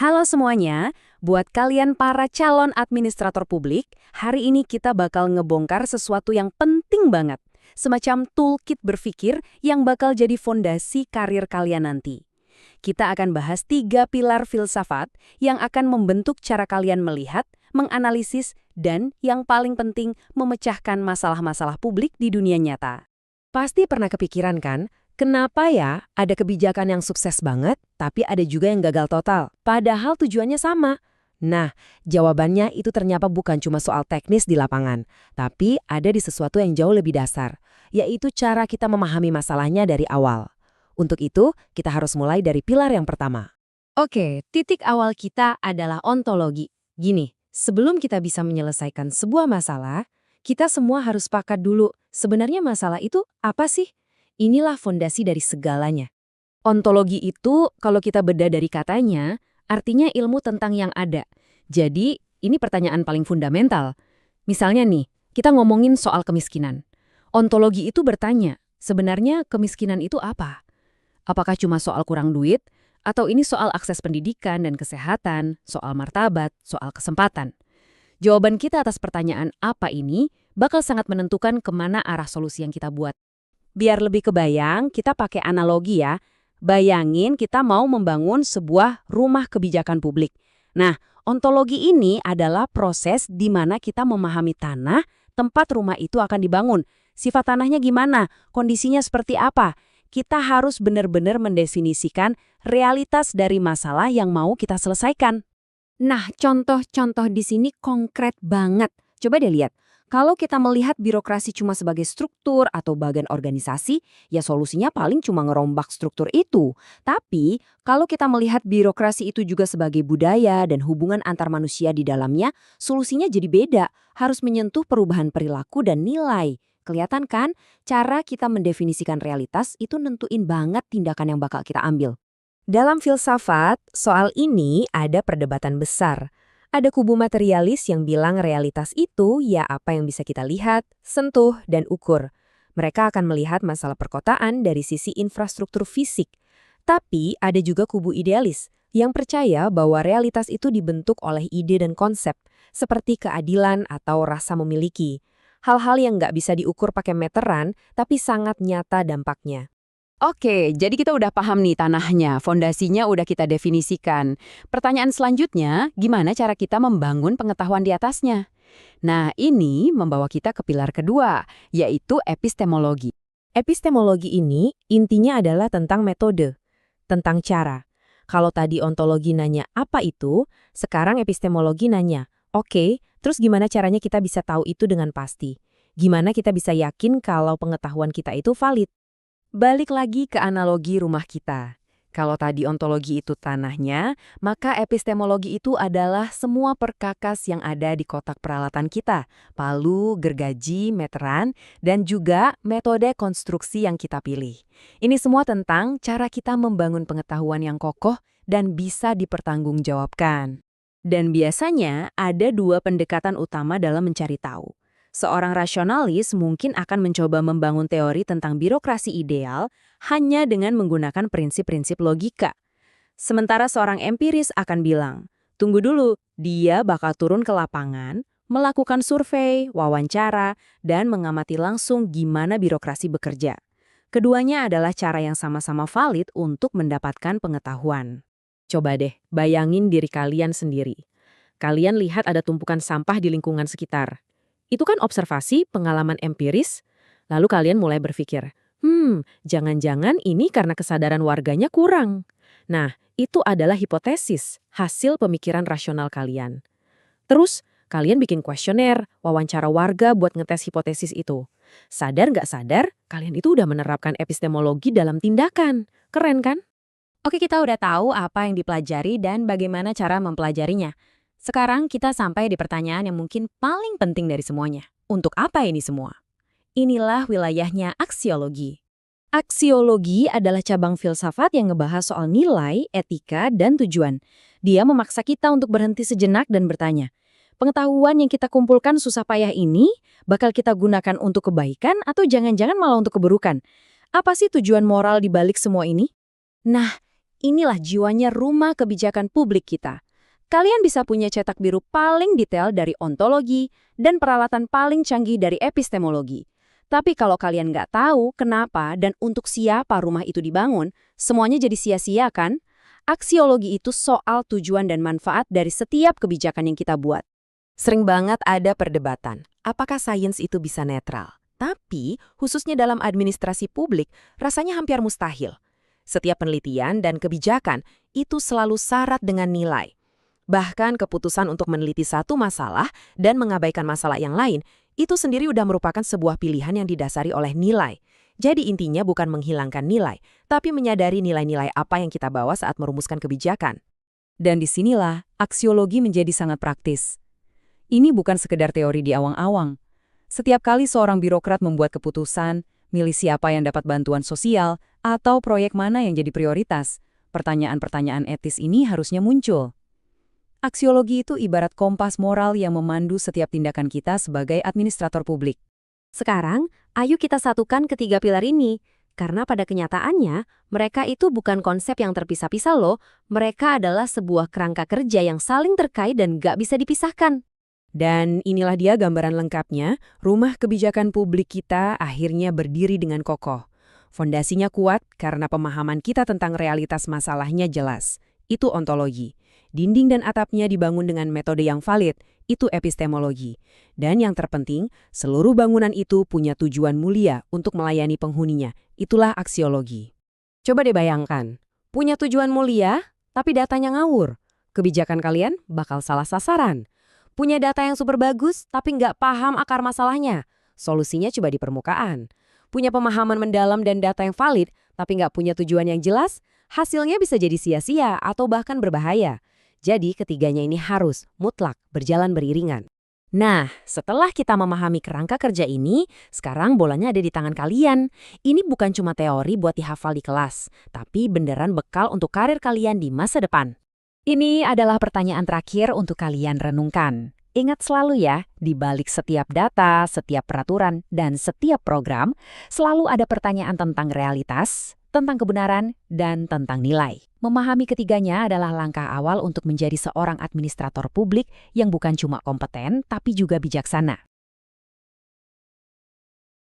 Halo semuanya, buat kalian para calon administrator publik, hari ini kita bakal ngebongkar sesuatu yang penting banget. Semacam toolkit berpikir yang bakal jadi fondasi karir kalian nanti. Kita akan bahas 3 pilar filsafat yang akan membentuk cara kalian melihat, menganalisis, dan yang paling penting, memecahkan masalah-masalah publik di dunia nyata. Pasti pernah kepikiran kan, kenapa ya ada kebijakan yang sukses banget, tapi ada juga yang gagal total, padahal tujuannya sama? Nah, jawabannya itu ternyata bukan cuma soal teknis di lapangan, tapi ada di sesuatu yang jauh lebih dasar, yaitu cara kita memahami masalahnya dari awal. Untuk itu, kita harus mulai dari pilar yang pertama. Oke, titik awal kita adalah ontologi. Gini, sebelum kita bisa menyelesaikan sebuah masalah, kita semua harus sepakat dulu, sebenarnya masalah itu apa sih? Inilah fondasi dari segalanya. Ontologi itu, kalau kita bedah dari katanya, artinya ilmu tentang yang ada. Jadi, ini pertanyaan paling fundamental. Misalnya nih, kita ngomongin soal kemiskinan. Ontologi itu bertanya, sebenarnya kemiskinan itu apa? Apakah cuma soal kurang duit? Atau ini soal akses pendidikan dan kesehatan, soal martabat, soal kesempatan? Jawaban kita atas pertanyaan apa ini bakal sangat menentukan kemana arah solusi yang kita buat. Biar lebih kebayang, kita pakai analogi ya. Bayangin kita mau membangun sebuah rumah kebijakan publik. Nah, ontologi ini adalah proses di mana kita memahami tanah, tempat rumah itu akan dibangun. Sifat tanahnya gimana? Kondisinya seperti apa? Kita harus benar-benar mendefinisikan realitas dari masalah yang mau kita selesaikan. Nah, contoh-contoh di sini konkret banget. Coba deh lihat. Kalau kita melihat birokrasi cuma sebagai struktur atau bagian organisasi, ya solusinya paling cuma ngerombak struktur itu. Tapi, kalau kita melihat birokrasi itu juga sebagai budaya dan hubungan antar manusia di dalamnya, solusinya jadi beda. Harus menyentuh perubahan perilaku dan nilai. Kelihatan kan? Cara kita mendefinisikan realitas itu nentuin banget tindakan yang bakal kita ambil. Dalam filsafat, soal ini ada perdebatan besar. Ada kubu materialis yang bilang realitas itu ya apa yang bisa kita lihat, sentuh, dan ukur. Mereka akan melihat masalah perkotaan dari sisi infrastruktur fisik. Tapi ada juga kubu idealis yang percaya bahwa realitas itu dibentuk oleh ide dan konsep, seperti keadilan atau rasa memiliki. Hal-hal yang nggak bisa diukur pakai meteran, tapi sangat nyata dampaknya. Oke, jadi kita udah paham nih tanahnya, fondasinya udah kita definisikan. Pertanyaan selanjutnya, gimana cara kita membangun pengetahuan di atasnya? Nah, ini membawa kita ke pilar kedua, yaitu epistemologi. Epistemologi ini intinya adalah tentang metode, tentang cara. Kalau tadi ontologi nanya apa itu, sekarang epistemologi nanya, oke, terus gimana caranya kita bisa tahu itu dengan pasti? Gimana kita bisa yakin kalau pengetahuan kita itu valid? Balik lagi ke analogi rumah kita. Kalau tadi ontologi itu tanahnya, maka epistemologi itu adalah semua perkakas yang ada di kotak peralatan kita. Palu, gergaji, meteran, dan juga metode konstruksi yang kita pilih. Ini semua tentang cara kita membangun pengetahuan yang kokoh dan bisa dipertanggungjawabkan. Dan biasanya ada 2 pendekatan utama dalam mencari tahu. Seorang rasionalis mungkin akan mencoba membangun teori tentang birokrasi ideal hanya dengan menggunakan prinsip-prinsip logika. Sementara seorang empiris akan bilang, tunggu dulu, dia bakal turun ke lapangan, melakukan survei, wawancara, dan mengamati langsung gimana birokrasi bekerja. Keduanya adalah cara yang sama-sama valid untuk mendapatkan pengetahuan. Coba deh, bayangin diri kalian sendiri. Kalian lihat ada tumpukan sampah di lingkungan sekitar. Itu kan observasi, pengalaman empiris. Lalu kalian mulai berpikir, jangan-jangan ini karena kesadaran warganya kurang. Nah, itu adalah hipotesis, hasil pemikiran rasional kalian. Terus, kalian bikin kuesioner, wawancara warga buat ngetes hipotesis itu. Sadar nggak sadar, kalian itu udah menerapkan epistemologi dalam tindakan. Keren kan? Oke, kita udah tahu apa yang dipelajari dan bagaimana cara mempelajarinya. Sekarang kita sampai di pertanyaan yang mungkin paling penting dari semuanya. Untuk apa ini semua? Inilah wilayahnya aksiologi. Aksiologi adalah cabang filsafat yang ngebahas soal nilai, etika, dan tujuan. Dia memaksa kita untuk berhenti sejenak dan bertanya, pengetahuan yang kita kumpulkan susah payah ini bakal kita gunakan untuk kebaikan atau jangan-jangan malah untuk keburukan? Apa sih tujuan moral di balik semua ini? Nah, Inilah jiwanya rumah kebijakan publik kita. Kalian bisa punya cetak biru paling detail dari ontologi dan peralatan paling canggih dari epistemologi. Tapi kalau kalian nggak tahu kenapa dan untuk siapa rumah itu dibangun, semuanya jadi sia-sia kan? Aksiologi itu soal tujuan dan manfaat dari setiap kebijakan yang kita buat. Sering banget ada perdebatan, apakah sains itu bisa netral? Tapi, khususnya dalam administrasi publik, rasanya hampir mustahil. Setiap penelitian dan kebijakan itu selalu syarat dengan nilai. Bahkan keputusan untuk meneliti satu masalah dan mengabaikan masalah yang lain, itu sendiri udah merupakan sebuah pilihan yang didasari oleh nilai. Jadi intinya bukan menghilangkan nilai, tapi menyadari nilai-nilai apa yang kita bawa saat merumuskan kebijakan. Dan disinilah aksiologi menjadi sangat praktis. Ini bukan sekedar teori di awang-awang. Setiap kali seorang birokrat membuat keputusan, milih siapa yang dapat bantuan sosial, atau proyek mana yang jadi prioritas, pertanyaan-pertanyaan etis ini harusnya muncul. Aksiologi itu ibarat kompas moral yang memandu setiap tindakan kita sebagai administrator publik. Sekarang, ayo kita satukan ketiga pilar ini. Karena pada kenyataannya, mereka itu bukan konsep yang terpisah-pisah loh. Mereka adalah sebuah kerangka kerja yang saling terkait dan gak bisa dipisahkan. Dan inilah dia gambaran lengkapnya, rumah kebijakan publik kita akhirnya berdiri dengan kokoh. Fondasinya kuat karena pemahaman kita tentang realitas masalahnya jelas. Itu ontologi. Dinding dan atapnya dibangun dengan metode yang valid, itu epistemologi. Dan yang terpenting, seluruh bangunan itu punya tujuan mulia untuk melayani penghuninya, itulah aksiologi. Coba deh bayangkan, punya tujuan mulia, tapi datanya ngawur. Kebijakan kalian bakal salah sasaran. Punya data yang super bagus, tapi nggak paham akar masalahnya. Solusinya coba di permukaan. Punya pemahaman mendalam dan data yang valid, tapi nggak punya tujuan yang jelas, hasilnya bisa jadi sia-sia atau bahkan berbahaya. Jadi ketiganya ini harus mutlak berjalan beriringan. Nah, setelah kita memahami kerangka kerja ini, sekarang bolanya ada di tangan kalian. Ini bukan cuma teori buat dihafal di kelas, tapi beneran bekal untuk karir kalian di masa depan. Ini adalah pertanyaan terakhir untuk kalian renungkan. Ingat selalu ya, di balik setiap data, setiap peraturan, dan setiap program, selalu ada pertanyaan tentang realitas, tentang kebenaran, dan tentang nilai. Memahami ketiganya adalah langkah awal untuk menjadi seorang administrator publik yang bukan cuma kompeten, tapi juga bijaksana.